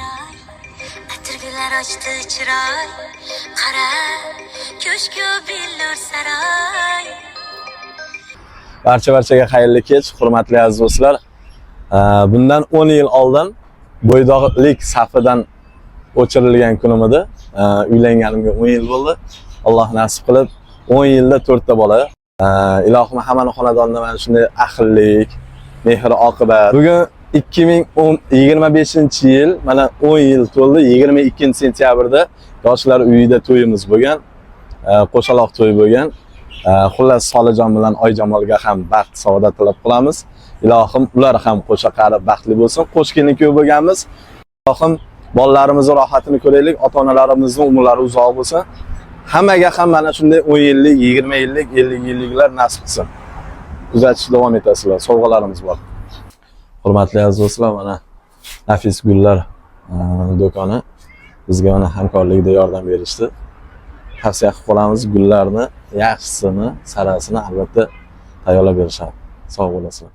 chiroy, atirgullar ochdi chiroy, qara, ko'shku billur saroy. Barchaga xayrli kech, hurmatli aziz do'stlar. Bundan 10 yil oldin bo'ydoqlik safidan o'chirilgan kunim edi. Uylanganimga 10 yil bo'ldi. Alloh nasib qilib 10 yilda 4 ta bola. Ilohim hammani xonadonida mana shunday ahillik, mehr oqibat. Bugun 2025-yil, mana 10 yil to'ldi. 22-sentyabrda yoshlar uyida to'yimiz bo'lgan. Qo'shaloq to'y bo'lgan. Xullas Solijon bilan Oyjamolga ham baxt, saodat tilab qolamiz. Ilohim ular ham qo'sha qarib baxtli bo'lsin. Qo'shkini ko'p bo'lganmiz. Ilohim bolalarimizning rohatini ko'raylik, ota-onalarimizning umrlari uzoq bo'lsin. Hammaga ham mana shunday 10 yillik, 20 yillik, 50 yilliklar nasib qilsin. Kuzatishda davom etasizlar. Sovg'alarimiz bor. Hurmatli aziz do'stlar, mana Nafis gullar do'koni bizga mana hamkorlikda yordam berishdi. Tavsiya qilib qolamiz, gullarni yaxshisini, sarasini albatta tayyorlab berishadi. Sog' bo'lasizlar.